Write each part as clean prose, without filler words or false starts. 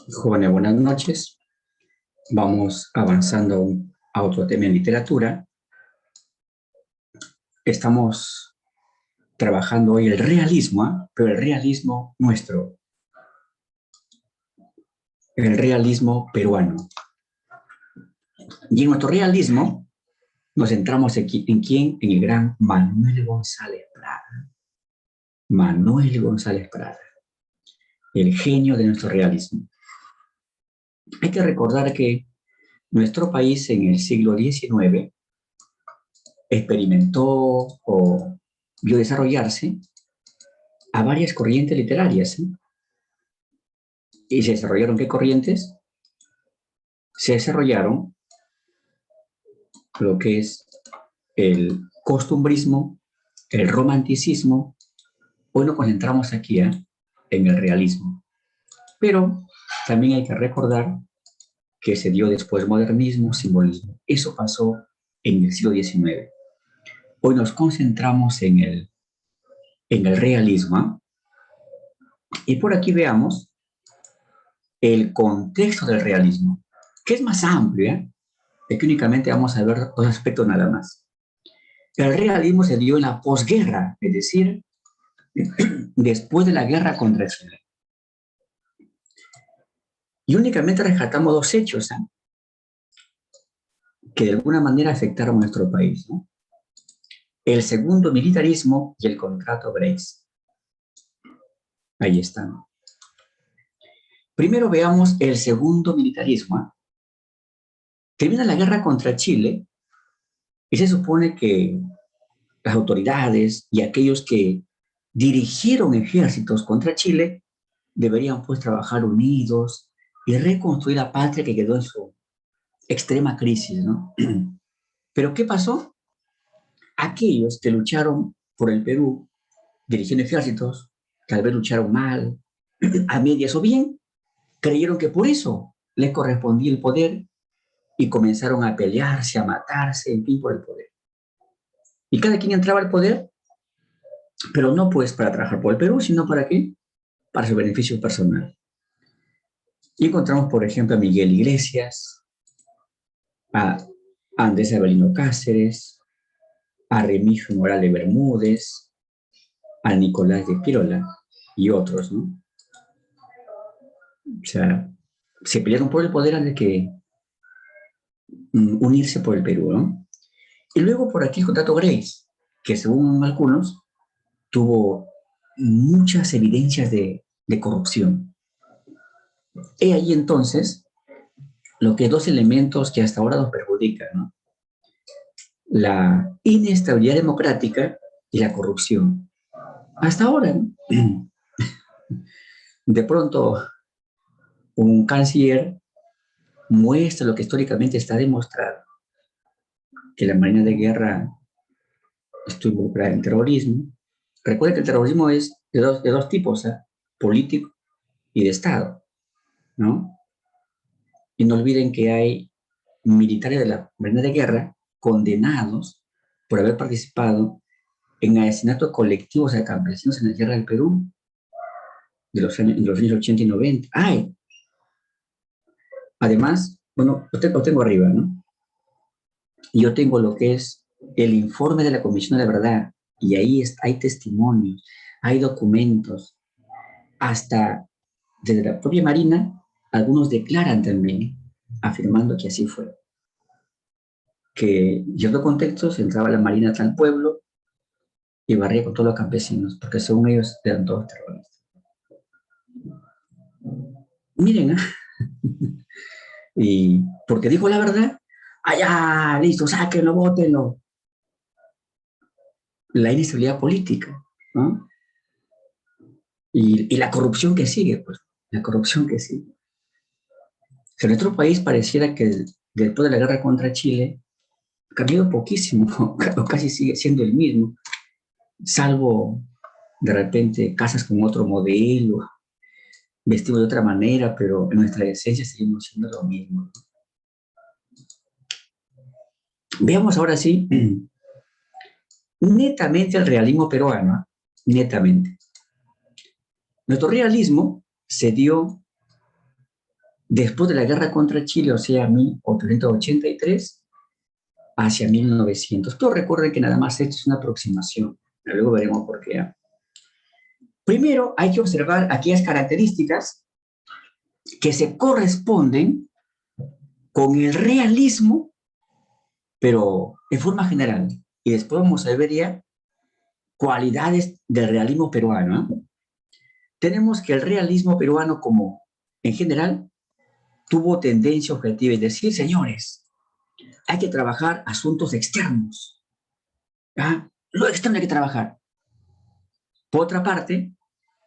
Jóvenes, buenas noches. Vamos avanzando a otro tema en literatura. Estamos trabajando hoy el realismo, pero el realismo nuestro, el realismo peruano. Y en nuestro realismo nos centramos en quién, en el gran Manuel González Prada. Manuel González Prada, el genio de nuestro realismo. Hay que recordar que nuestro país en el siglo XIX experimentó o vio desarrollarse a varias corrientes literarias. ¿Y se desarrollaron qué corrientes? Se desarrollaron lo que es el costumbrismo, el romanticismo. Hoy nos concentramos aquí en el realismo. Pero también hay que recordar que se dio después modernismo, simbolismo. Eso pasó en el siglo XIX. Hoy nos concentramos en el realismo. Y por aquí veamos el contexto del realismo, que es más amplio, de que únicamente vamos a ver dos aspectos nada más. El realismo se dio en la posguerra, es decir, después de la guerra contra Chile. Y únicamente rescatamos dos hechos que de alguna manera afectaron a nuestro país, ¿no? El segundo militarismo y el contrato Grace. Ahí están. Primero veamos el segundo militarismo. Termina la guerra contra Chile y se supone que las autoridades y aquellos que dirigieron ejércitos contra Chile deberían pues trabajar unidos y reconstruir la patria que quedó en su extrema crisis, ¿no? Pero ¿qué pasó? Aquellos que lucharon por el Perú, dirigiendo ejércitos, tal vez lucharon mal, a medias o bien, creyeron que por eso les correspondía el poder y comenzaron a pelearse, a matarse, en fin, por el poder. Y cada quien entraba al poder, pero no pues para trabajar por el Perú, sino ¿para qué? Para su beneficio personal. Y encontramos, por ejemplo, a Miguel Iglesias, a Andrés Avelino Cáceres, a Remigio Morales Bermúdez, a Nicolás de Pirola y otros, ¿no? O sea, se pelearon por el poder antes que unirse por el Perú, ¿no? Y luego por aquí el contrato Grace, que según algunos tuvo muchas evidencias de corrupción. He ahí entonces lo que dos elementos que hasta ahora nos perjudican, ¿no? La inestabilidad democrática y la corrupción. Hasta ahora, ¿no? De pronto, un canciller muestra lo que históricamente está demostrado, que la Marina de Guerra estuve involucrada en terrorismo. Recuerden que el terrorismo es de dos tipos, ¿eh? Político y de Estado, ¿no? Y no olviden que hay militares de la Marina de Guerra condenados por haber participado en asesinatos colectivos de campesinos en la guerra del Perú de los años 80 y 90. Ay, además, bueno, lo tengo arriba, ¿no? Yo tengo lo que es el informe de la Comisión de la Verdad, y ahí hay testimonios, hay documentos, hasta desde la propia Marina, algunos declaran también, afirmando que así fue, que en ciertos contextos entraba la Marina a tal pueblo y barría con todos los campesinos, porque según ellos eran todos terroristas. Miren, ¿eh? Y porque dijo la verdad, allá, listo, sáquenlo, bótenlo. La inestabilidad política, ¿no? Y la corrupción que sigue, pues, la corrupción que sigue. En nuestro país pareciera que después de la guerra contra Chile ha cambiado poquísimo, o casi sigue siendo el mismo, salvo de repente casas con otro modelo, vestidos de otra manera, pero en nuestra esencia seguimos siendo lo mismo. Veamos ahora sí, netamente el realismo peruano, netamente. Nuestro realismo se dio después de la guerra contra Chile, o sea, 1883, hacia 1900. Pero recuerden que nada más esto es una aproximación. Luego veremos por qué. Primero, hay que observar aquellas características que se corresponden con el realismo, pero en forma general. Y después vamos a ver ya cualidades del realismo peruano. Tenemos que el realismo peruano, como en general, tuvo tendencia objetiva, es decir, señores, hay que trabajar asuntos externos. ¿Ah? Lo externo hay que trabajar. Por otra parte,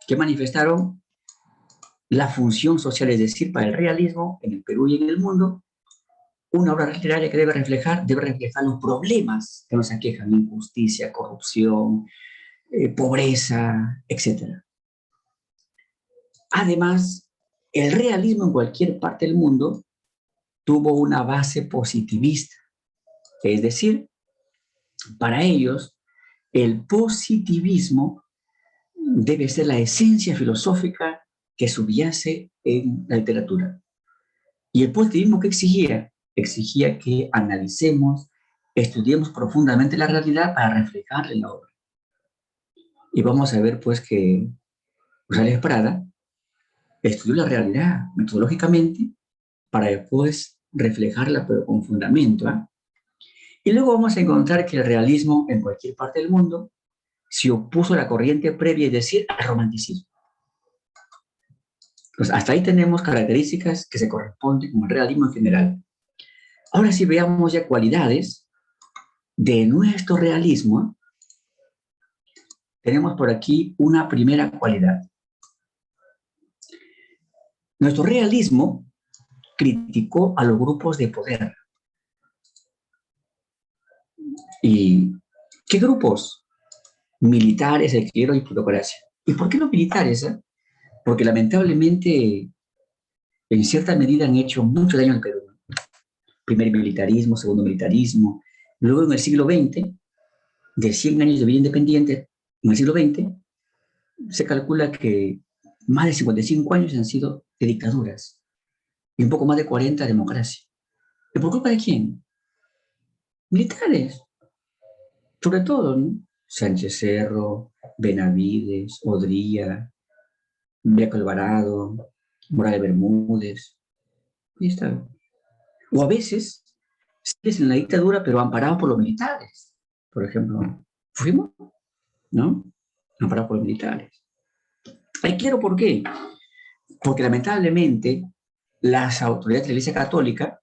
que manifestaron la función social, es decir, para el realismo en el Perú y en el mundo, una obra literaria que debe reflejar los problemas que nos aquejan, injusticia, corrupción, pobreza, etc. Además, el realismo en cualquier parte del mundo tuvo una base positivista, es decir, para ellos el positivismo debe ser la esencia filosófica que subyace en la literatura. Y el positivismo que exigía, exigía que analicemos, estudiemos profundamente la realidad para reflejarla en la obra. Y vamos a ver pues que Rosales Prada estudió la realidad metodológicamente para después reflejarla pero con fundamento. ¿Eh? Y luego vamos a encontrar que el realismo en cualquier parte del mundo se opuso a la corriente previa, es decir, al romanticismo. Pues hasta ahí tenemos características que se corresponden con el realismo en general. Ahora sí veamos ya cualidades de nuestro realismo. Tenemos por aquí una primera cualidad. Nuestro realismo criticó a los grupos de poder. ¿Y qué grupos? Militares, el clero y plutocracia. ¿Y por qué los militares? Porque lamentablemente, en cierta medida, han hecho mucho daño al Perú. Primer militarismo, segundo militarismo. Luego, en el siglo XX, de 100 años de vida independiente, en el siglo XX, se calcula que más de 55 años han sido de dictaduras y un poco más de 40 de democracia. ¿Y por culpa de quién? Militares, sobre todo, ¿no? Sánchez Cerro, Benavides, Odría, Beco Alvarado, Morales Bermúdez, y está. O a veces, sigues en la dictadura, pero amparado por los militares. Por ejemplo, fuimos, ¿no? Amparado por los militares. Ahí quiero por qué. Porque lamentablemente las autoridades de la Iglesia Católica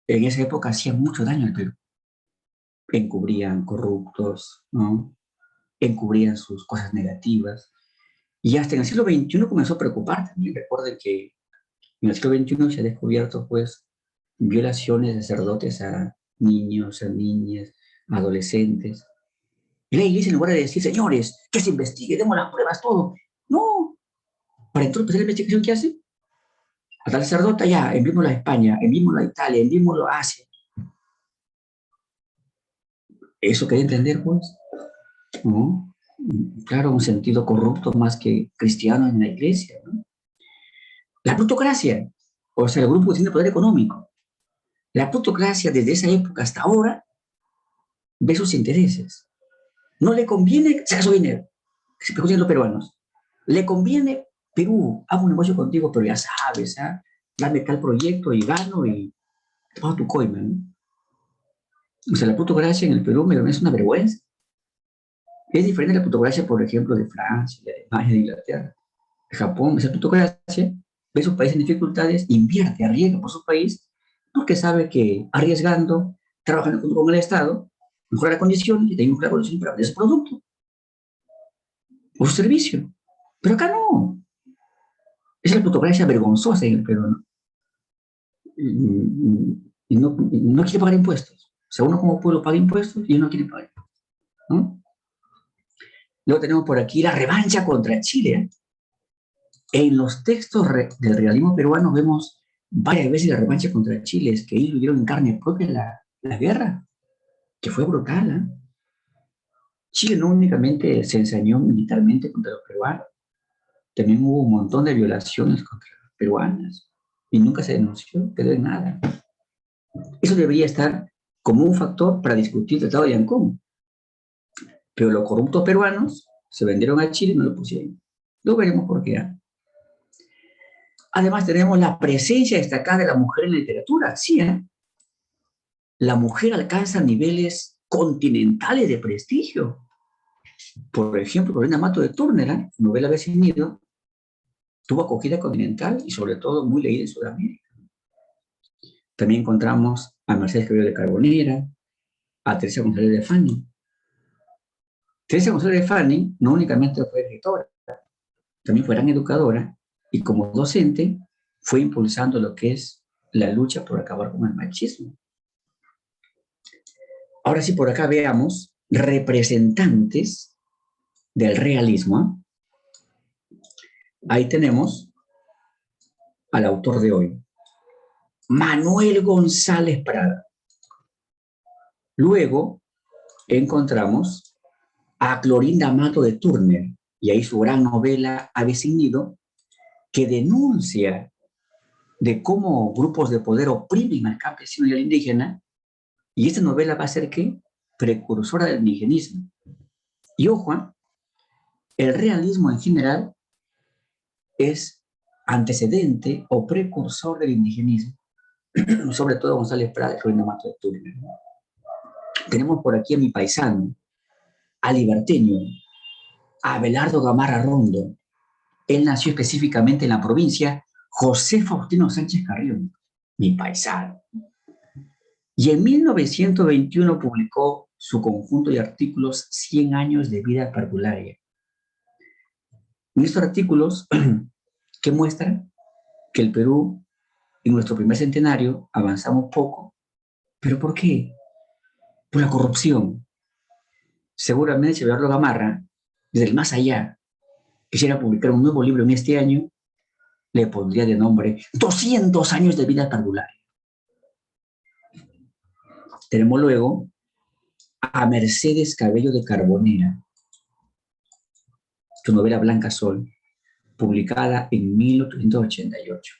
en esa época hacían mucho daño al Perú. Encubrían corruptos, ¿no? Encubrían sus cosas negativas. Y hasta en el siglo XXI comenzó a preocupar también. Recuerden que en el siglo XXI se ha descubierto, pues, violaciones de sacerdotes a niños, a niñas, a adolescentes. Y la iglesia, en lugar de decir, señores, que se investigue, demos las pruebas, todo. No, para entonces la investigación, ¿qué hace? A tal sacerdote ya, enviémoslo a España, enviémoslo a Italia, enviémoslo a Asia. Eso quería entender, pues, ¿no? Claro, un sentido corrupto más que cristiano en la iglesia, ¿no? La plutocracia, o sea, el grupo que tiene poder económico. La plutocracia desde esa época hasta ahora ve sus intereses. No le conviene, saca su dinero, que se preocupen los peruanos. Le conviene, Perú, hago un negocio contigo, pero ya sabes, ¿ah? Dame tal proyecto y gano y te pago tu coima, ¿no? O sea, la plutocracia en el Perú me es una vergüenza. Es diferente a la plutocracia, por ejemplo, de Francia, de Alemania, de Inglaterra, de Japón. Esa plutocracia ve sus países en dificultades, invierte, arriesga por su país, porque sabe que arriesgando, trabajando con el Estado, mejora la condición y tiene mejor la condición para vender su producto o su servicio. Pero acá no. Es la plutocracia vergonzosa en el Perú, ¿no? Y no quiere pagar impuestos. O sea, uno como pueblo paga impuestos y él no quiere pagar, ¿no? Luego tenemos por aquí la revancha contra Chile. ¿Eh? En los textos del realismo peruano vemos varias veces la revancha contra Chile, es que ellos vivieron en carne propia la guerra, que fue brutal. ¿Eh? Chile no únicamente se ensañó militarmente contra los peruanos, también hubo un montón de violaciones contra los peruanos y nunca se denunció, quedó en nada. Eso debería estar como un factor para discutir el Tratado de Ancón, pero los corruptos peruanos se vendieron a Chile y no lo pusieron. Luego veremos por qué. ¿Eh? Además tenemos la presencia destacada de la mujer en la literatura. Sí, ¿eh? La mujer alcanza niveles continentales de prestigio. Por ejemplo, Lorena Mato de Turner, ¿eh? Su novela Vecinido, tuvo acogida continental y sobre todo muy leída en Sudamérica. También encontramos a Mercedes Cabello de Carbonera, a Teresa González de Fanny. Teresa González de Fanny no únicamente fue escritora, también fue gran educadora y como docente fue impulsando lo que es la lucha por acabar con el machismo. Ahora sí, por acá veamos representantes del realismo. Ahí tenemos al autor de hoy, Manuel González Prada. Luego encontramos a Clorinda Mato de Turner, y ahí su gran novela Avecinido, que denuncia de cómo grupos de poder oprimen al campesino y al indígena, y esta novela va a ser, ¿qué? Precursora del indigenismo. Y ojo, el realismo en general es antecedente o precursor del indigenismo, sobre todo González Prada y Clorinda Mato de Turner. Tenemos por aquí a mi paisano, a Liberteño, a Abelardo Gamarra Rondo. Él nació específicamente en la provincia José Faustino Sánchez Carrión, mi paisano. Y en 1921 publicó su conjunto de artículos 100 años de vida perdularia. En estos artículos que muestran que el Perú, en nuestro primer centenario, avanzamos poco. ¿Pero por qué? Por la corrupción. Seguramente si Eduardo Gamarra, desde el más allá, quisiera publicar un nuevo libro en este año, le pondría de nombre 200 años de vida perdularia. Tenemos luego a Mercedes Cabello de Carbonera, su novela Blanca Sol, publicada en 1888.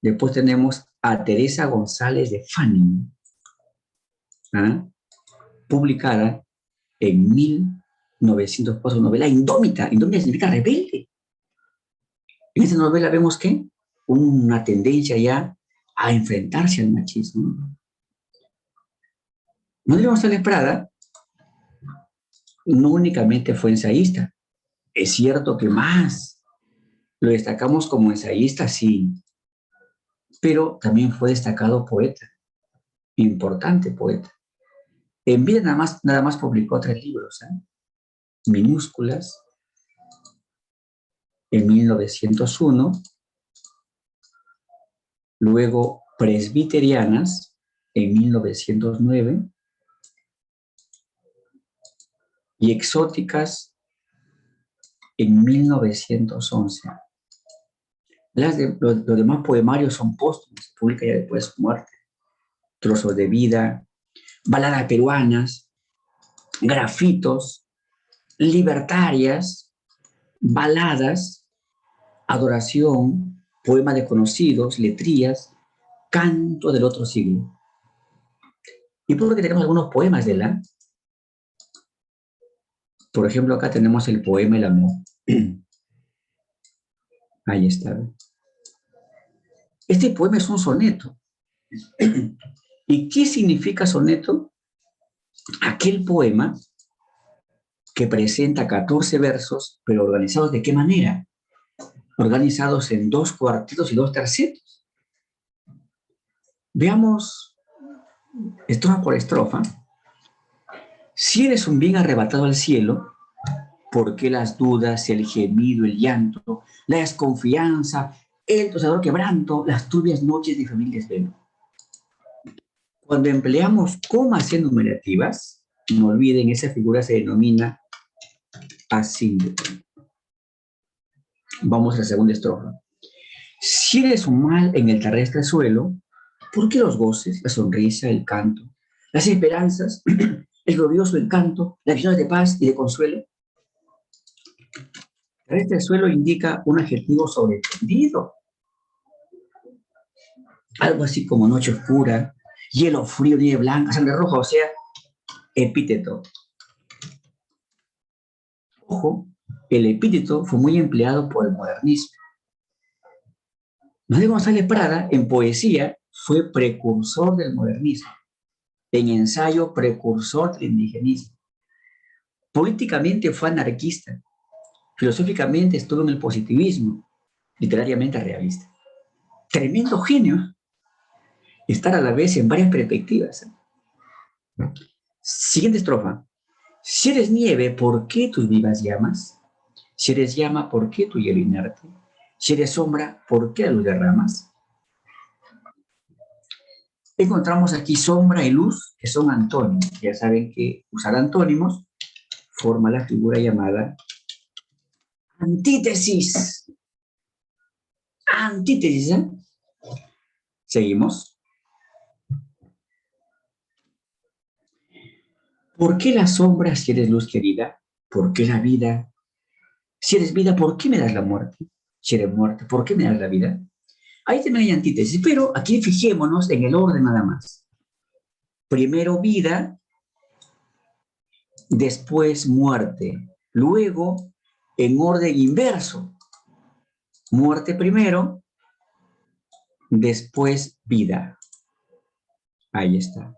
Después tenemos a Teresa González de Fanning, ¿ah? Publicada en 1904, su novela Indómita. Indómita significa rebelde. En esta novela vemos que una tendencia ya a enfrentarse al machismo. Manuel González Prada no únicamente fue ensayista, es cierto que más lo destacamos como ensayista, sí, pero también fue destacado poeta, importante poeta. En vida nada más publicó 3 libros, ¿eh? Minúsculas en 1901, luego Presbiterianas en 1909 y exóticas en 1911. Los demás poemarios son póstumos, se publica ya después de su muerte. Trozos de vida, baladas peruanas, grafitos, libertarias, baladas, adoración, poemas desconocidos, letrías, canto del otro siglo. Y por lo que tenemos algunos poemas de la, por ejemplo, acá tenemos el poema El amor. Ahí está. Este poema es un soneto. ¿Y qué significa soneto? Aquel poema que presenta 14 versos, pero organizados ¿de qué manera? Organizados en 2 cuartetos y 2 tercetos. Veamos estrofa por estrofa. Si eres un bien arrebatado al cielo, ¿por qué las dudas, el gemido, el llanto, la desconfianza, el tosador quebranto, las turbias noches de familia desvelo? Cuando empleamos comas enumerativas, no olviden, esa figura se denomina asíndeto. Vamos a la segunda estrofa. Si eres un mal en el terrestre suelo, ¿por qué los goces, la sonrisa, el canto, las esperanzas, el glorioso encanto, las visiones de paz y de consuelo? Terrestre suelo indica un adjetivo sobreentendido, algo así como noche oscura, hielo frío, nieve blanca, sangre roja, o sea, epíteto. Ojo, el epíteto fue muy empleado por el modernismo. Manuel González Prada, en poesía, fue precursor del modernismo, en ensayo, precursor del indigenismo. Políticamente fue anarquista, filosóficamente estuvo en el positivismo, literariamente realista. Tremendo genio, estar a la vez en varias perspectivas. Siguiente estrofa. Si eres nieve, ¿por qué tus vivas llamas? Si eres llama, ¿por qué tu hielo inerte? Si eres sombra, ¿por qué la luz derramas? Encontramos aquí sombra y luz, que son antónimos. Ya saben que usar antónimos forma la figura llamada antítesis. Antítesis, ¿eh? Seguimos. ¿Por qué la sombra si eres luz querida? ¿Por qué la vida? Si eres vida, ¿por qué me das la muerte? Si eres muerte, ¿por qué me das la vida? Ahí también hay antítesis, pero aquí fijémonos en el orden nada más. Primero vida, después muerte. Luego, en orden inverso, muerte primero, después vida. Ahí está.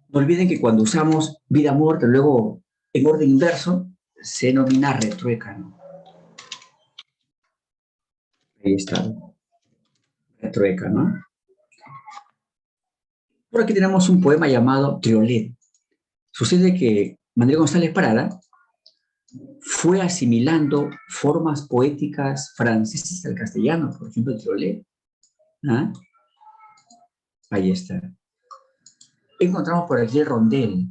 No olviden que cuando usamos vida, muerte, luego en orden inverso, se denomina retruécano. Ahí está. Retruécano. Por aquí tenemos un poema llamado Triolet. Sucede que Manuel González Prada fue asimilando formas poéticas francesas al castellano, por ejemplo, el Triolet. ¿Ah? Ahí está. Encontramos por aquí el rondel,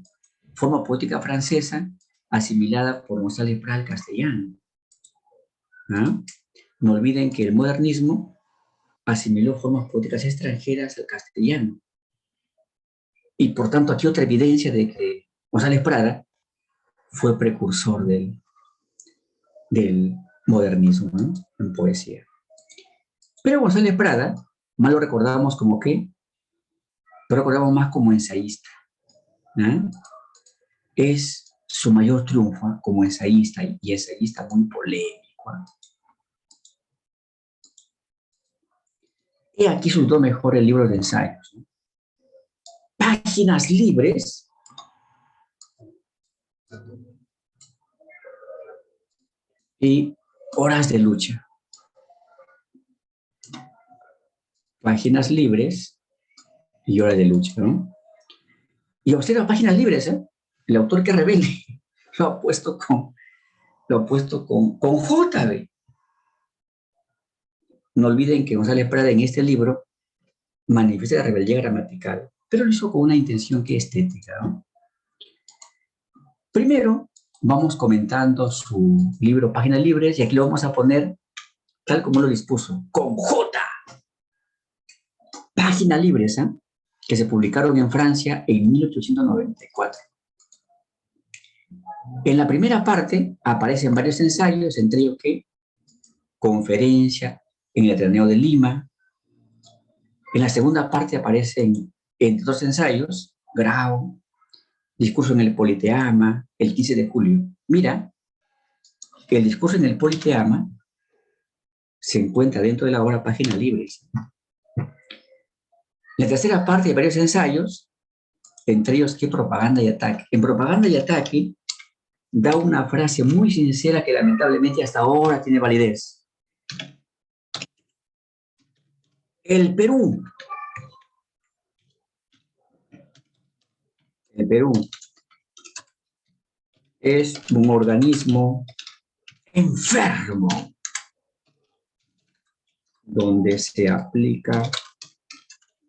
forma poética francesa asimilada por González Prada al castellano. ¿Ah? No olviden que el modernismo asimiló formas poéticas extranjeras al castellano. Y por tanto, aquí otra evidencia de que González Prada fue precursor del modernismo, ¿no? En poesía. Pero González Prada, más lo recordamos como que, lo recordamos más como ensayista. ¿No? Es su mayor triunfo como ensayista, y ensayista muy polémico. ¿No? Y aquí resultó mejor el libro de ensayos. ¿No? Páginas libres y horas de lucha. Páginas libres y horas de lucha, ¿no? Y observa páginas libres, ¿eh? El autor que rebelde lo ha puesto lo ha puesto con J, ¿ve? No olviden que González Prada en este libro manifiesta la rebeldía gramatical, pero lo hizo con una intención que estética, ¿no? Primero, vamos comentando su libro Páginas Libres, y aquí lo vamos a poner tal como lo dispuso, con J. Páginas Libres, ¿eh? Que se publicaron en Francia en 1894. En la primera parte aparecen varios ensayos, entre ellos que conferencia en el Ateneo de Lima. En la segunda parte aparecen, entre otros ensayos, Grau, discurso en el Politeama, el 15 de julio. Mira, el discurso en el Politeama se encuentra dentro de la obra Páginas Libres. La tercera parte de varios ensayos, entre ellos que propaganda y ataque. En propaganda y ataque da una frase muy sincera que lamentablemente hasta ahora tiene validez. El Perú es un organismo enfermo donde se aplica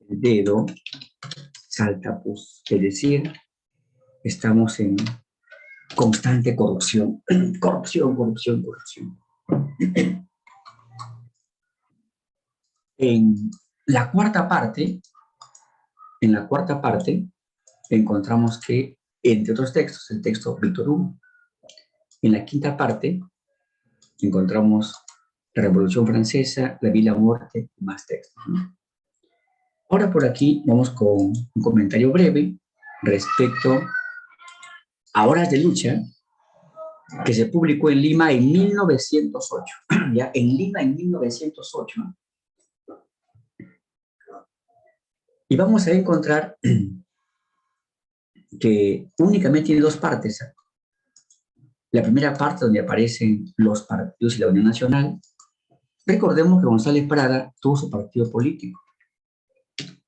el dedo saltapus, es decir, estamos en constante corrupción, corrupción, corrupción, corrupción. En la cuarta parte, en la cuarta parte, encontramos que, entre otros textos, el texto Víctor Hugo. En la quinta parte, encontramos la Revolución Francesa, la vida, la muerte, y más textos, ¿no? Ahora por aquí vamos con un comentario breve respecto a Horas de Lucha, que se publicó en Lima en 1908. Ya, en Lima en 1908. Y vamos a encontrar que únicamente tiene dos partes. La primera parte donde aparecen los partidos y la Unión Nacional. Recordemos que González Prada tuvo su partido político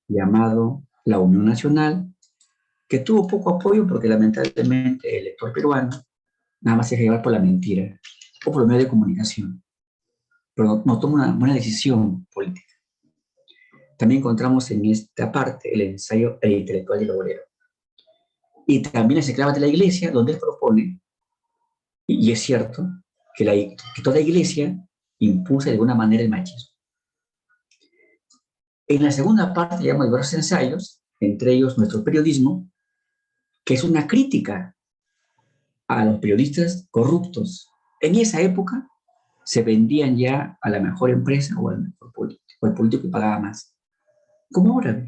llamado la Unión Nacional, que tuvo poco apoyo porque lamentablemente el elector peruano nada más se deja llevar por la mentira o por los medios de comunicación, pero no toma una buena decisión política. También encontramos en esta parte el ensayo El intelectual del obrero. Y también las esclavas de la iglesia, donde él propone, y es cierto, que toda iglesia impulsa de alguna manera el machismo. En la segunda parte llevamos diversos ensayos, entre ellos Nuestro periodismo, que es una crítica a los periodistas corruptos. En esa época se vendían ya a la mejor empresa o al mejor político, o al político que pagaba más. Como ahora,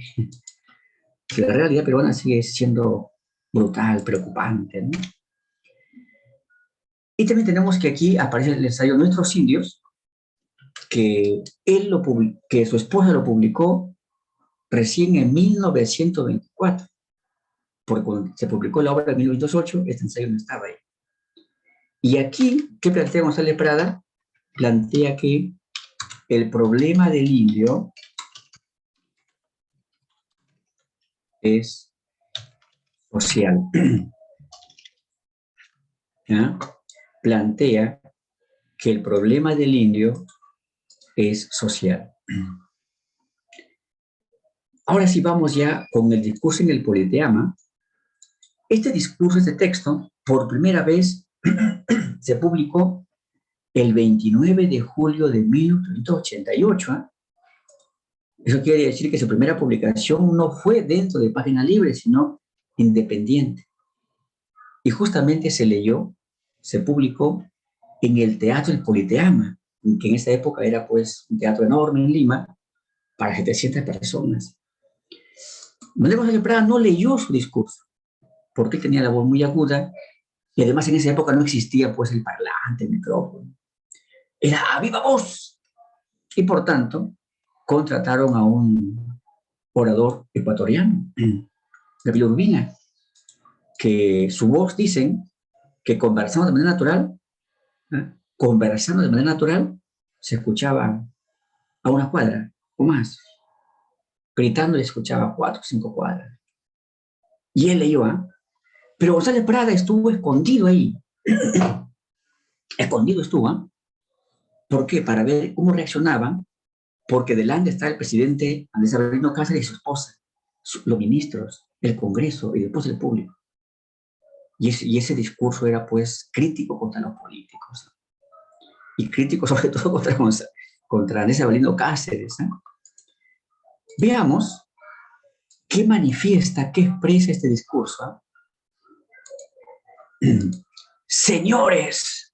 que la realidad peruana sigue siendo brutal, preocupante, ¿no? Y también tenemos que aquí aparece el ensayo Nuestros indios, que, que su esposa lo publicó recién en 1924, porque cuando se publicó la obra en 1908, este ensayo no estaba ahí. Y aquí, ¿qué plantea González Prada? Plantea que el problema del indio es social. ¿Ya? Plantea que el problema del indio es social. Ahora sí vamos ya con el discurso en el Politeama. Este discurso, este texto, por primera vez se publicó el 29 de julio de 1888. ¿Eh? Eso quiere decir que su primera publicación no fue dentro de Página Libre, sino independiente. Y justamente se leyó, se publicó en el Teatro El Politeama, que en esa época era pues un teatro enorme en Lima, para 700 personas. Manuel González Prada no leyó su discurso, porque tenía la voz muy aguda, y además en esa época no existía pues el parlante, el micrófono. Era a viva voz. Y por tanto, contrataron a un orador ecuatoriano, Gabriel Urbina, que su voz dicen que conversando de manera natural, conversando de manera natural, se escuchaba a una cuadra o más. Gritando y escuchaba a 4 o 5 cuadras. Y él leyó, pero González Prada estuvo escondido ahí. Escondido estuvo, ¿eh? ¿Por qué? Para ver cómo reaccionaban, porque delante está el presidente Andrés Avelino Cáceres y su esposa, los ministros, el Congreso y después el público. Y ese discurso era, pues, crítico contra los políticos. Y crítico sobre todo contra Andrés Avelino Cáceres. ¿Eh? Veamos qué manifiesta, qué expresa este discurso. ¿Eh? Señores,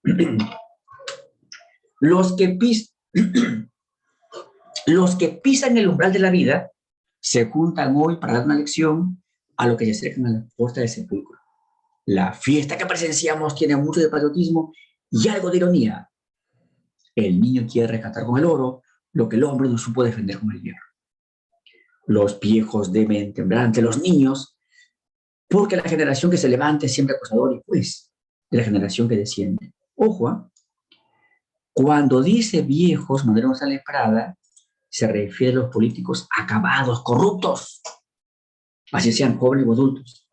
los que, los que pisan el umbral de la vida se juntan hoy para dar una lección a los que se acercan a la puerta del sepulcro. La fiesta que presenciamos tiene mucho de patriotismo y algo de ironía. El niño quiere rescatar con el oro lo que el hombre no supo defender con el hierro. Los viejos deben temblar ante los niños, porque la generación que se levante es siempre acusador y juez de la generación que desciende. Ojo, ¿eh? Cuando dice viejos, Manuel González Prada, se refiere a los políticos acabados, corruptos, así sean jóvenes o adultos.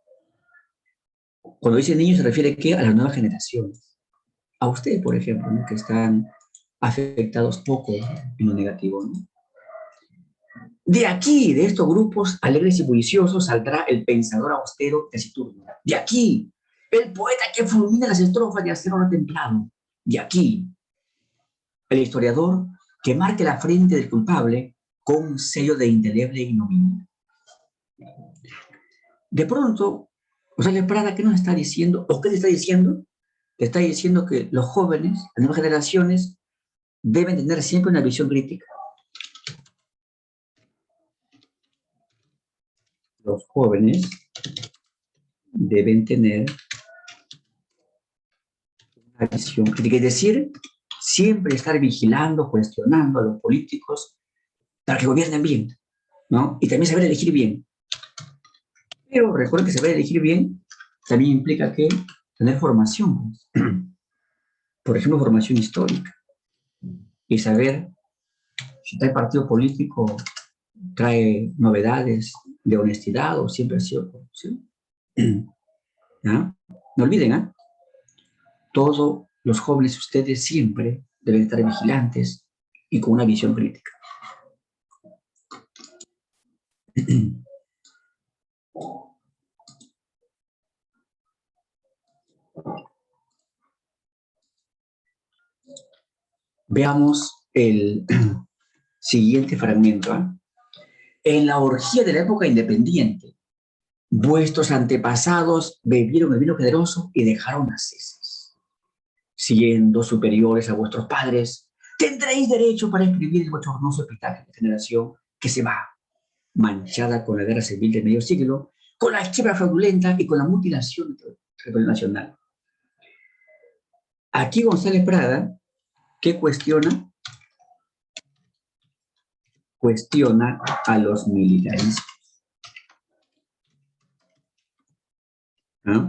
Cuando dice niños, se refiere ¿qué? A las nuevas generaciones. A ustedes, por ejemplo, ¿no? Que están afectados poco en lo negativo, ¿no? De aquí, de estos grupos alegres y bulliciosos, saldrá el pensador austero taciturno. De aquí, el poeta que fulmina las estrofas de acero templado. De aquí, el historiador que marque la frente del culpable con un sello de indeleble ignominia. De pronto, González Prada, ¿qué nos está diciendo? ¿O qué te está diciendo? Te está diciendo que los jóvenes, las nuevas generaciones, deben tener siempre una visión crítica. Los jóvenes deben tener una visión crítica, es decir, siempre estar vigilando, cuestionando a los políticos para que gobiernen bien, ¿no? Y también saber elegir bien. Pero recuerden que saber elegir bien también implica que tener formación, pues. Por ejemplo, formación histórica, y saber si tal partido político trae novedades de honestidad o siempre ha sido corrupción. ¿Ah? No olviden, ¿eh? Todos los jóvenes, ustedes siempre deben estar vigilantes y con una visión crítica. Veamos el siguiente fragmento. ¿Eh? En la orgía de la época independiente, vuestros antepasados bebieron el vino generoso y dejaron las heces. Siendo superiores a vuestros padres, tendréis derecho para escribir el bochornoso epitafio de la generación que se va, manchada con la guerra civil del medio siglo, con la quiebra fraudulenta y con la mutilación del territorio nacional. Aquí González Prada, ¿qué cuestiona? Cuestiona a los militaristas. ¿Ah?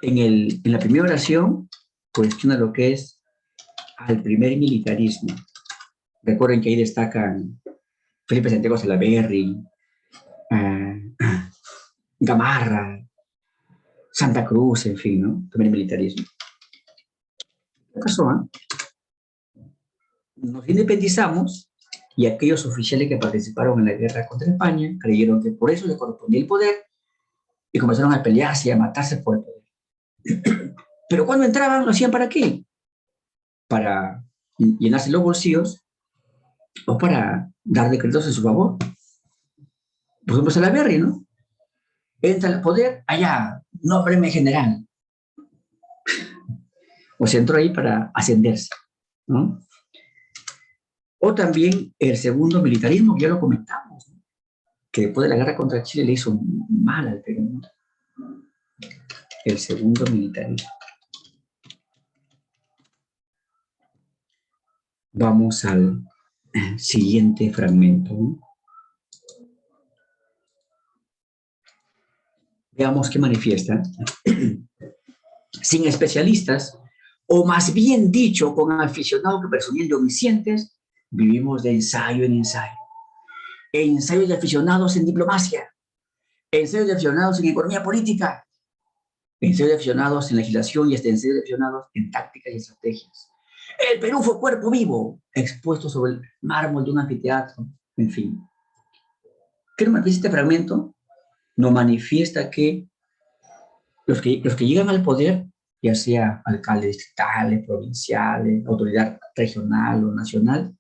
En la primera oración, cuestiona lo que es al primer militarismo. Recuerden que ahí destacan Felipe Santiago Salaverry, Gamarra, Santa Cruz, en fin, ¿no? Primer militarismo. ¿Qué pasó? Nos independizamos y aquellos oficiales que participaron en la guerra contra España creyeron que por eso les correspondía el poder y comenzaron a pelearse y a matarse por el poder. Pero cuando entraban, ¿lo hacían para qué? Para llenarse los bolsillos o para dar decretos en su favor. Por ejemplo, Salaverry, ¿no? Entra al poder, allá, nómbreme general. O se entró ahí para ascenderse, ¿no? O también el segundo militarismo, que ya lo comentamos, ¿no? Que después de la guerra contra Chile le hizo mal al Perú. El segundo militarismo. Vamos al siguiente fragmento, ¿no? Veamos qué manifiesta. Sin especialistas, o más bien dicho, con aficionados que presumían de omniscientes, vivimos de ensayo en ensayo. Ensayos de aficionados en diplomacia, ensayos de aficionados en economía política, en serio de aficionados en legislación y hasta en serio de aficionados en tácticas y estrategias. El Perú fue cuerpo vivo, expuesto sobre el mármol de un anfiteatro, en fin. ¿Qué nos manifiesta este fragmento? Nos manifiesta que los que llegan al poder, ya sea alcaldes distritales, provinciales, autoridad regional o nacional,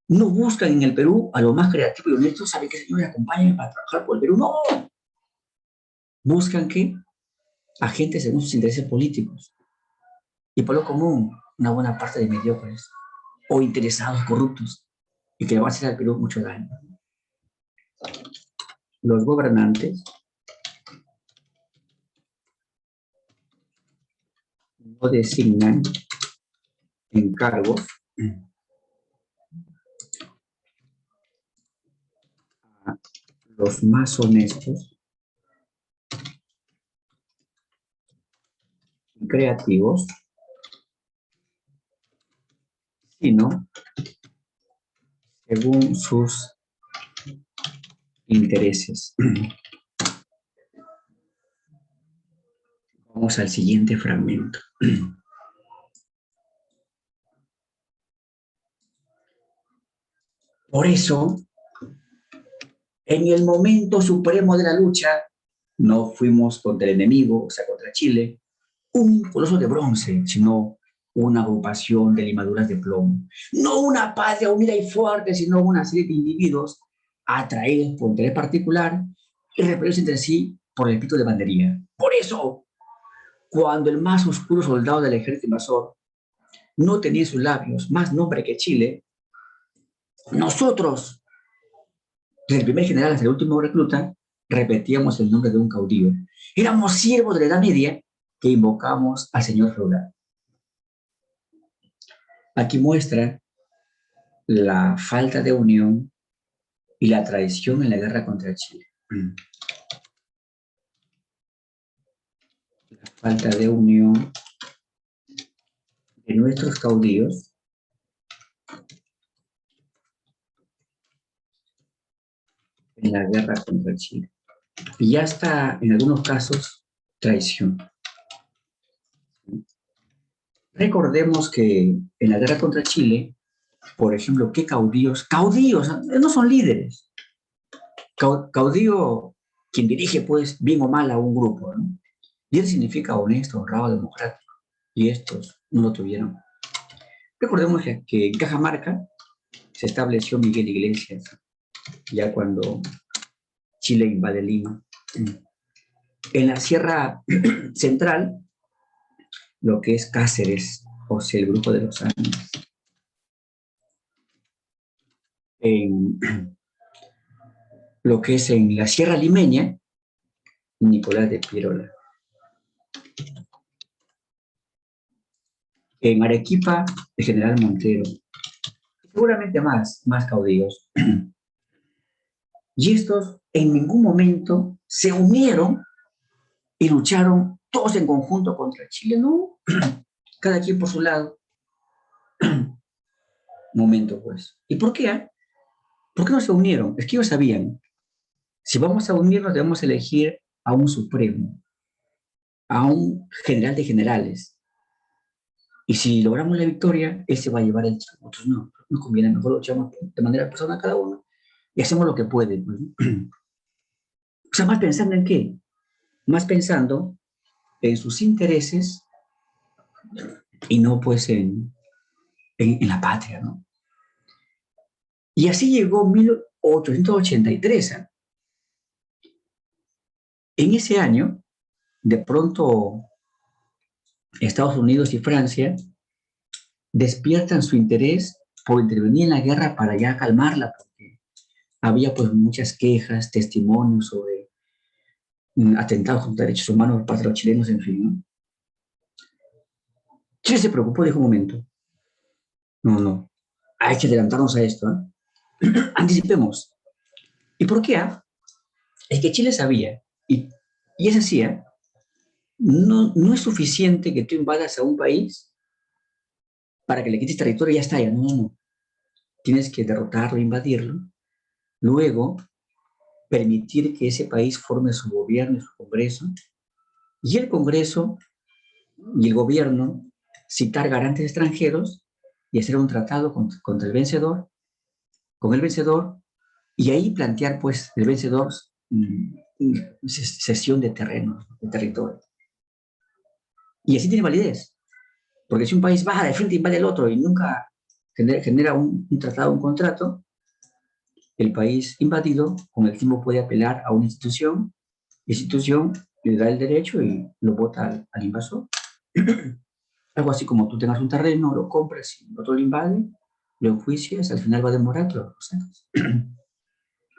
no buscan en el Perú a lo más creativo y honesto, saben que señores acompañen para trabajar por el Perú. No, buscan que agentes según sus intereses políticos y por lo común una buena parte de mediocres o interesados corruptos y que le van a hacer al Perú mucho daño. Los gobernantes no designan encargos a los más honestos y creativos, sino según sus intereses. Vamos al siguiente fragmento. Por eso, en el momento supremo de la lucha, no fuimos contra el enemigo, o sea, contra Chile, un coloso de bronce, sino una agrupación de limaduras de plomo. No una patria unida y fuerte, sino una serie de individuos atraídos por interés particular y repelidos entre sí por el espíritu de bandería. Por eso, cuando el más oscuro soldado del ejército invasor no tenía en sus labios más nombre que Chile, nosotros, desde el primer general hasta el último recluta, repetíamos el nombre de un caudillo. Éramos siervos de la Edad Media que invocamos al señor feudal. Aquí muestra la falta de unión y la traición en la guerra contra Chile. La falta de unión de nuestros caudillos en la guerra contra Chile. Y hasta, en algunos casos, traición. Recordemos que en la guerra contra Chile, por ejemplo, ¿qué caudillos? Caudillos, no son líderes. Caudillo, quien dirige, pues, bien o mal a un grupo, ¿no? Líder significa honesto, honrado, democrático. Y estos no lo tuvieron. Recordemos que en Cajamarca se estableció Miguel Iglesias, ya cuando Chile invade Lima. En la Sierra Central, lo que es Cáceres, o sea, el grupo de los Andes. En lo que es en la Sierra Limeña, Nicolás de Piérola. En Arequipa, el general Montero. Seguramente más caudillos. Y estos en ningún momento se unieron y lucharon todos en conjunto contra Chile, no. Cada quien por su lado. Momento, pues. ¿Y por qué? ¿Por qué no se unieron? Es que ellos sabían, si vamos a unirnos debemos elegir a un supremo, a un general de generales. Y si logramos la victoria, él se va a llevar el triunfo. Nosotros no, nos conviene, mejor luchamos de manera personal cada uno y hacemos lo que puede. Pues. O sea, más pensando en qué? Más pensando en sus intereses y no pues en la patria, ¿no? Y así llegó 1883. ¿Eh? En ese año, de pronto, Estados Unidos y Francia despiertan su interés por intervenir en la guerra para ya calmarla, porque había pues muchas quejas, testimonios sobre atentados contra derechos humanos por parte de los chilenos, en fin, ¿no? Chile se preocupó, dijo un momento, no, hay que adelantarnos a esto, ¿eh? Anticipemos. ¿Y por qué? Es que Chile sabía, y es así, no es suficiente que tú invadas a un país para que le quites territorio y ya está, ya no. Tienes que derrotarlo, invadirlo, luego permitir que ese país forme su gobierno y su congreso, Y el Congreso y el gobierno citar garantes extranjeros y hacer un tratado contra el vencedor, con el vencedor, y ahí plantear, pues, el vencedor cesión de terrenos, de territorio. Y así tiene validez, porque si un país baja de frente y invade el otro y nunca genera un tratado, un contrato, el país invadido con el tiempo puede apelar a una institución, la institución le da el derecho y lo vota al invasor. Algo así como tú tengas un terreno, lo compras y otro lo invade, lo enjuicias, al final va a demorar, pero lo sacas.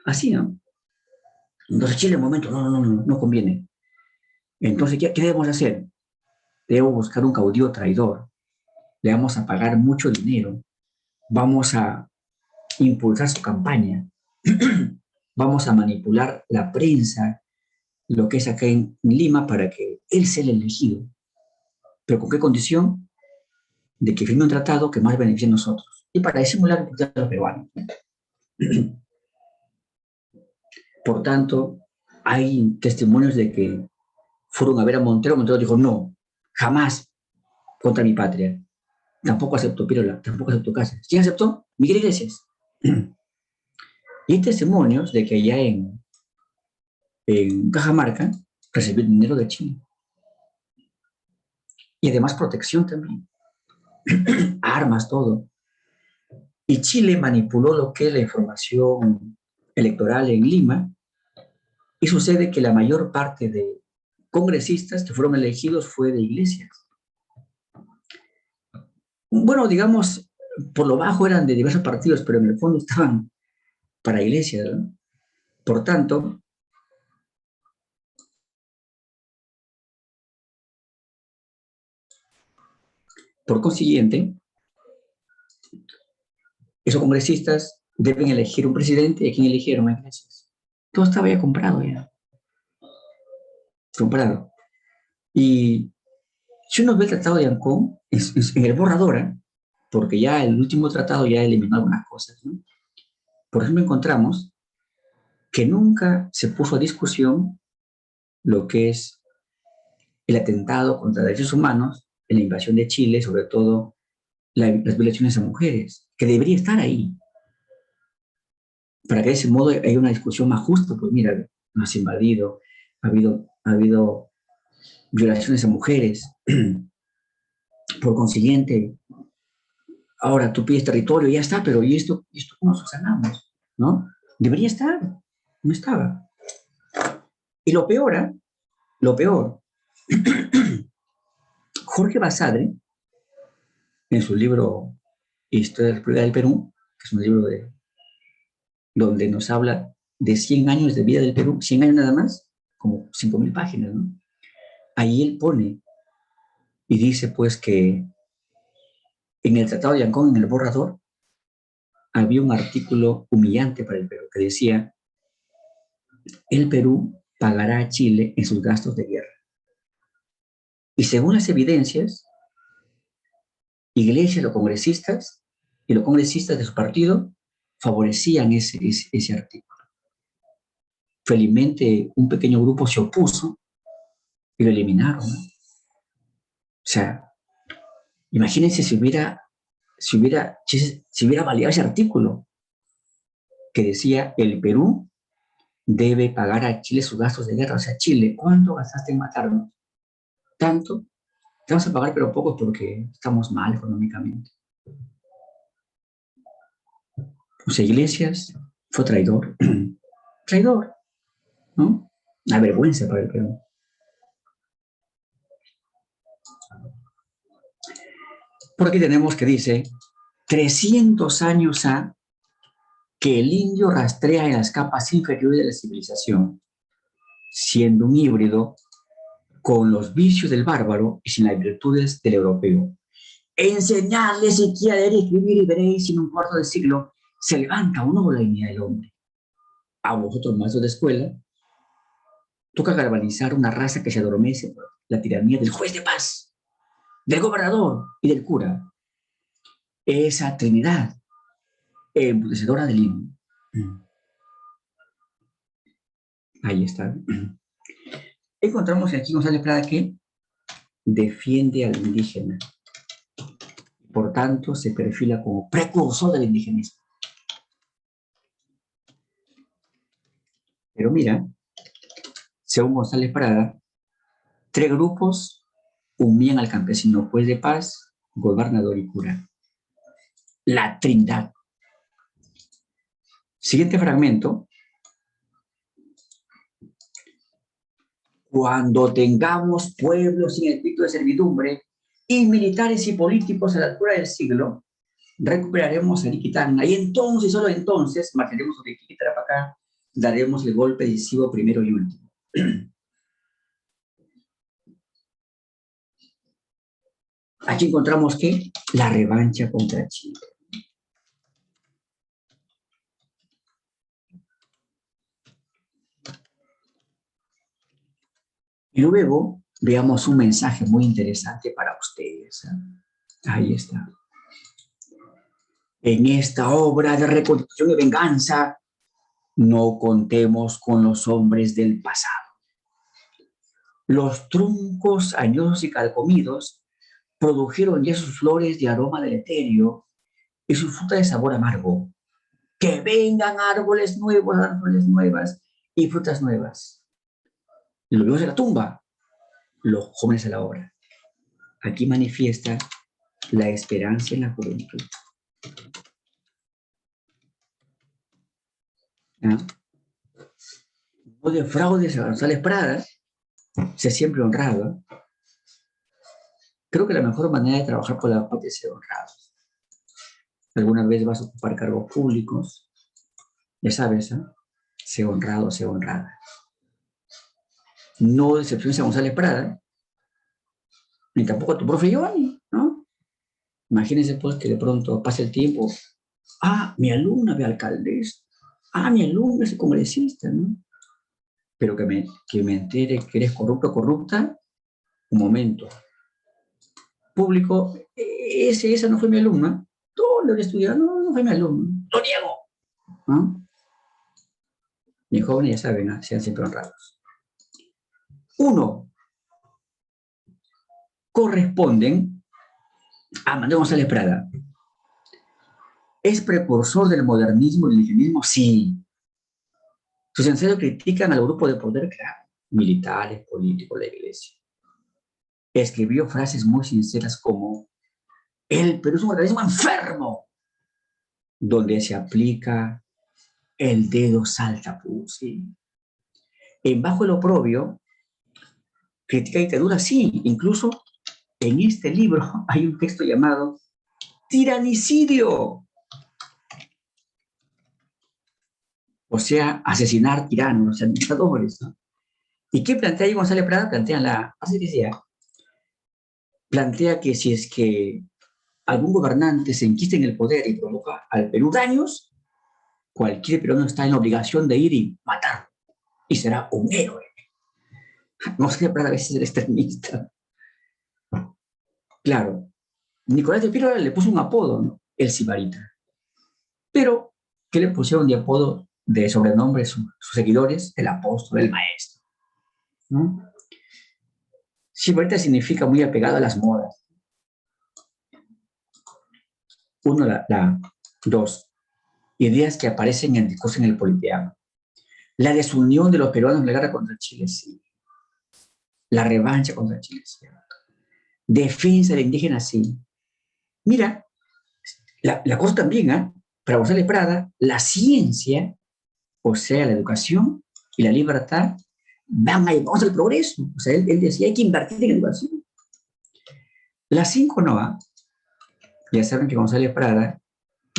Así, ¿no? Entonces Chile, en el momento, no conviene. Entonces, ¿qué debemos hacer? Debemos buscar un caudillo traidor, le vamos a pagar mucho dinero, vamos a impulsar su campaña, vamos a manipular la prensa, lo que es acá en Lima, para que él sea el elegido. ¿Pero con qué condición? De que firme un tratado que más beneficie a nosotros. Y para disimular a los peruanos. Por tanto, hay testimonios de que fueron a ver a Montero. Montero dijo, no, jamás contra mi patria. Tampoco aceptó Pirola, tampoco aceptó Cáceres. ¿Quién aceptó? Miguel Iglesias. Y hay testimonios de que allá en Cajamarca recibió dinero de Chile. Y además protección también. Armas, todo. Y Chile manipuló lo que es la información electoral en Lima. Y sucede que la mayor parte de congresistas que fueron elegidos fue de Iglesias. Bueno, digamos, por lo bajo eran de diversos partidos, pero en el fondo estaban para Iglesias, ¿no? Por tanto, por consiguiente, esos congresistas deben elegir un presidente y a quién eligieron a Iglesias. Todo estaba ya comprado, ya. Comprado. Y si uno ve el Tratado de Ancón, en el borrador, ¿eh? Porque ya el último tratado ya eliminó algunas cosas, ¿no? Por ejemplo, encontramos que nunca se puso a discusión lo que es el atentado contra derechos humanos en la invasión de Chile, sobre todo las violaciones a mujeres, que debería estar ahí, para que de ese modo haya una discusión más justa. Pues mira, nos ha invadido, ha habido violaciones a mujeres, por consiguiente, ahora tú pides territorio, ya está, pero ¿y esto cómo nos sanamos? ¿No? Debería estar, no estaba. Y lo peor, Jorge Basadre, en su libro Historia de la República del Perú, que es un libro donde nos habla de 100 años de vida del Perú, 100 años nada más, como 5.000 páginas, ¿no? Ahí él pone y dice pues que en el Tratado de Ancón, en el borrador, había un artículo humillante para el Perú que decía, el Perú pagará a Chile en sus gastos de guerra. Y según las evidencias, Iglesias, los congresistas y los congresistas de su partido favorecían ese artículo. Felizmente, un pequeño grupo se opuso y lo eliminaron, ¿no? O sea, imagínense si hubiera validado ese artículo que decía el Perú debe pagar a Chile sus gastos de guerra. O sea, Chile, ¿cuánto gastaste en matarnos? Tanto. Te vamos a pagar, pero poco porque estamos mal económicamente. O sea, Iglesias fue traidor. Traidor, ¿no? Una vergüenza para el Perú. Por aquí tenemos que dice, 300 años ha que el indio rastrea en las capas inferiores de la civilización, siendo un híbrido con los vicios del bárbaro y sin las virtudes del europeo. Enseñadle siquiera a leer y escribir y veréis si en un cuarto de siglo se levanta o no la dignidad del hombre. A vosotros, maestros de escuela, toca galvanizar una raza que se adormece por la tiranía del juez de paz, del gobernador y del cura. Esa trinidad embrutecedora del himno. Ahí está. encontramos aquí González Prada que defiende al indígena. Por tanto, se perfila como precursor del indigenismo. Pero mira, según González Prada, 3 grupos unían al campesino, juez de paz, gobernador y cura. La Trindad. Siguiente fragmento. Cuando tengamos pueblos sin espíritu de servidumbre y militares y políticos a la altura del siglo, recuperaremos a Iquiquitán. Y entonces, solo entonces, marcharemos sobre Iquiquitán para acá, daremos el golpe decisivo primero y último. Aquí encontramos que la revancha contra Chile. Y luego veamos un mensaje muy interesante para ustedes. Ahí está. En esta obra de reconstrucción y venganza, no contemos con los hombres del pasado. Los troncos añosos y calcomidos produjeron ya sus flores de aroma deleterio y su fruta de sabor amargo. Que vengan árboles nuevos, árboles nuevas y frutas nuevas. Los vivos de la tumba, los jóvenes de la obra. Aquí manifiesta la esperanza en la juventud. ¿Ah? No defraudes a González Prada, sé siempre honrado. Creo que la mejor manera de trabajar por la paz es ser honrado. Alguna vez vas a ocupar cargos públicos, ya sabes, ¿eh? Sé honrado, sé honrada. No decepciones a González Prada, ni tampoco a tu profe Giovanni, ¿no? Imagínense pues que de pronto pase el tiempo, mi alumna ve alcaldesa, mi alumna es congresista, ¿no? Pero que me entere que eres corrupto o corrupta, un momento. Público, esa no fue mi alumna, todo lo que estudiado, no fue mi alumno, lo niego, ¿no? Mis jóvenes ya saben, ¿no? Sean siempre honrados. 1. Corresponden a Manuel González Prada. ¿Es precursor del modernismo y del indigenismo? Sí. Sus ensayos critican al grupo de poder, claro, militares, políticos, la iglesia. Escribió frases muy sinceras como: el Perú es un organismo enfermo, donde se aplica el dedo salta, ¿sí? En Bajo el oprobio, critica dictadura, sí. Incluso en este libro hay un texto llamado tiranicidio. O sea, asesinar tiranos, o sea, dictadores, ¿no? ¿Y qué plantea ahí González Prada? Plantea que si es que algún gobernante se enquista en el poder y provoca al Perú daños, cualquier peruano está en la obligación de ir y matar, y será un héroe. González Prada a veces es extremista. Claro, Nicolás de Piero le puso un apodo, ¿no? El Sibarita. Pero, ¿qué le pusieron de apodo, de sobrenombre sus seguidores? El apóstol, el maestro, ¿no? Sibarita significa muy apegado a las modas. 1, la 2. Ideas que aparecen en discurso en el Politeama. La desunión de los peruanos en la guerra contra Chile, sí. La revancha contra Chile, sí. Defensa del indígena, sí. Mira, la cosa también, para González Prada, la ciencia, o sea, la educación y la libertad, van a llevarnos al progreso. O sea, él decía, hay que invertir en educación. La 5 no, ya saben que González Prada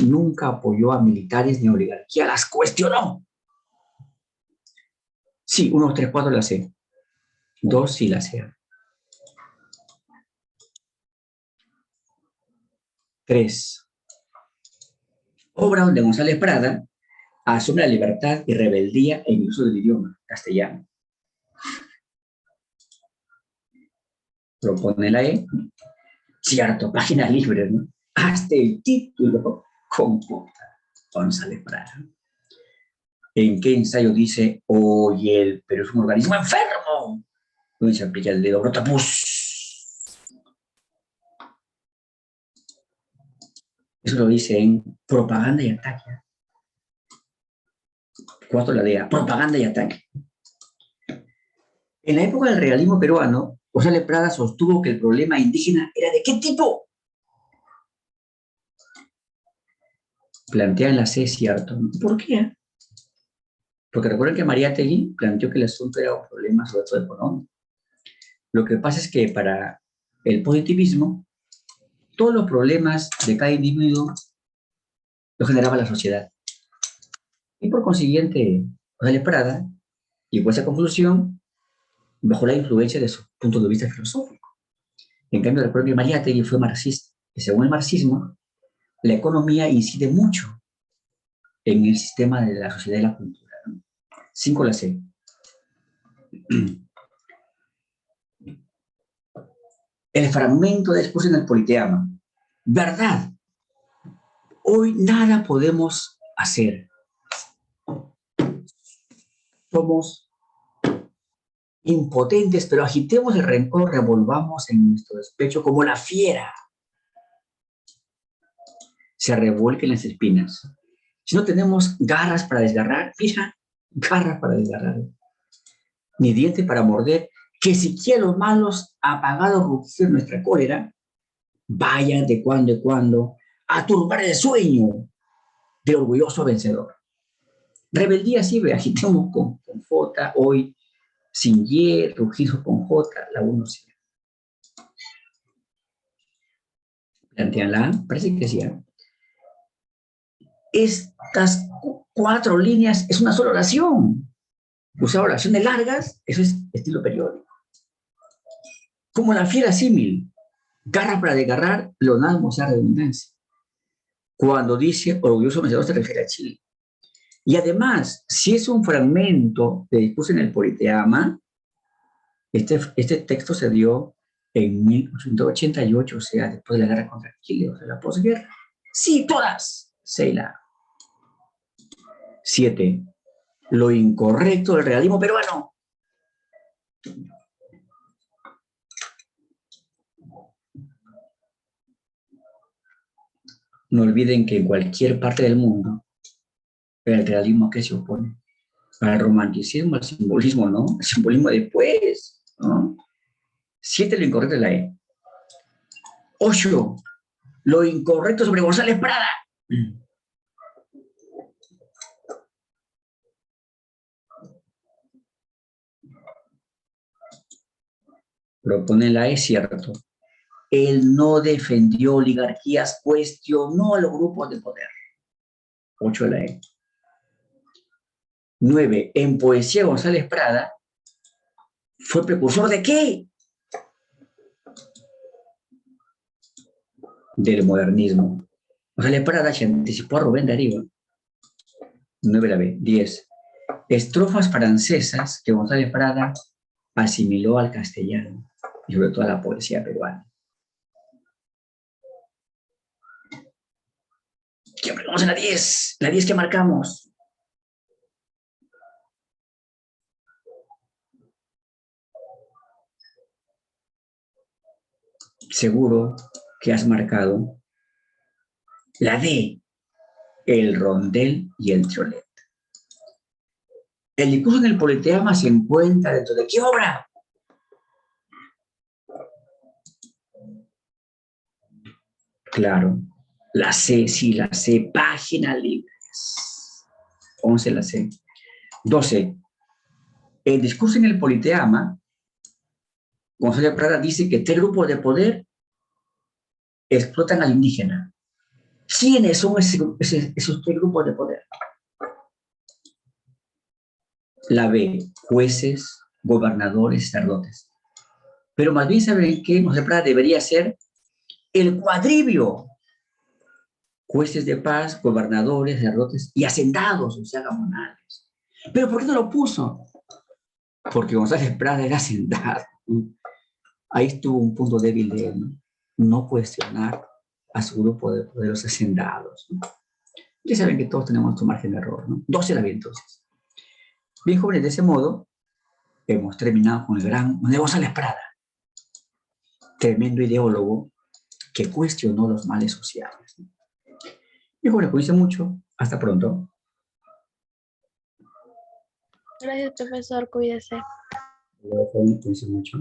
nunca apoyó a militares ni a oligarquía, las cuestionó. Sí, 1, 2, 3, 4 la sé. 2 sí la sé. 3. Obra donde González Prada asume la libertad y rebeldía en el uso del idioma castellano. Propone la E, cierto, páginas libres, ¿no? Hasta el título computa González Prada. ¿En qué ensayo dice, oye, el Perú es un organismo enfermo? donde se aplica el dedo, brota, ¡pus! Eso lo dice en Propaganda y Ataque. Cuarto la DEA, Propaganda y Ataque. En la época del realismo peruano, González Prada sostuvo que el problema indígena era de qué tipo. Plantea en la C, cierto. ¿Por qué? Porque recuerden que Mariátegui planteó que el asunto era un problema sobre todo económico. Lo que pasa es que para el positivismo, todos los problemas de cada individuo los generaba la sociedad. Y por consiguiente, González Prada llegó a esa conclusión bajo la influencia de su punto de vista filosófico. En cambio, el propio Mariátegui fue marxista. Y según el marxismo, la economía incide mucho en el sistema de la sociedad y la cultura, ¿no? 5 la C. El fragmento de discurso en el Politeama. Verdad. Hoy nada podemos hacer. Somos impotentes, pero agitemos el rencor, revolvamos en nuestro despecho como la fiera. Se revuelquen las espinas. Si no tenemos garras para desgarrar, mira, garras para desgarrar, ni dientes para morder, que siquiera los malos apagados rugir nuestra cólera, vayan de cuando en cuando a turbar el sueño del orgulloso vencedor. Rebeldía sí, agitemos con J, hoy sin Y, rugidos con J, la 1 sí. Planteanla, parece que sí. Estas 4 líneas es una sola oración. Usar oraciones largas, eso es estilo periódico. Como la fiera símil, garra para desgarrar, Leonardo Mozart redundancia. Cuando dice orgulloso vencedor se refiere a Chile. Y además, si es un fragmento de discurso en el Politeama, este texto se dio en 1888, o sea, después de la guerra contra Chile, o sea, la posguerra. Sí, todas. 6 la 7. Lo incorrecto del realismo peruano. No olviden que en cualquier parte del mundo, el realismo a qué se opone. Al romanticismo, al simbolismo, ¿no? El simbolismo después, ¿no? 7, lo incorrecto de la E. 8, lo incorrecto sobre González Prada. Propone la E, cierto. Él no defendió oligarquías, cuestionó a los grupos de poder. 8 de la E. 9, en poesía González Prada fue precursor ¿de qué? Del modernismo. González Prada se anticipó a Rubén Darío. 9 de la B. 10. Estrofas francesas que González Prada asimiló al castellano y sobre todo a la poesía peruana. ¿Qué marcamos en la 10? La 10 que marcamos. Seguro que has marcado la D, el rondel y el triolet. El discurso en el Politeama se encuentra dentro de ¿qué obra? Claro, la C, sí, la C, páginas libres. 11 la C. 12. El discurso en el Politeama, González Prada dice que 3 grupos de poder explotan al indígena. ¿Quiénes son esos 3 grupos de poder? La B, jueces, gobernadores, sacerdotes. Pero más bien saben que González Prada debería ser el cuadribio. Jueces de paz, gobernadores, sacerdotes y hacendados, o sea, gamonales. ¿Pero por qué no lo puso? Porque González Prada era hacendado. Ahí estuvo un punto débil de él, ¿no? No cuestionar a su grupo de los hacendados, ¿no? Ya saben que todos tenemos nuestro margen de error, ¿no? 12 la vi entonces. Bien, jóvenes, de ese modo, hemos terminado con el gran Manuel González Prada, tremendo ideólogo que cuestionó los males sociales. Y bueno, cuídense mucho. Hasta pronto. Gracias, profesor. Cuídese. Cuídense mucho.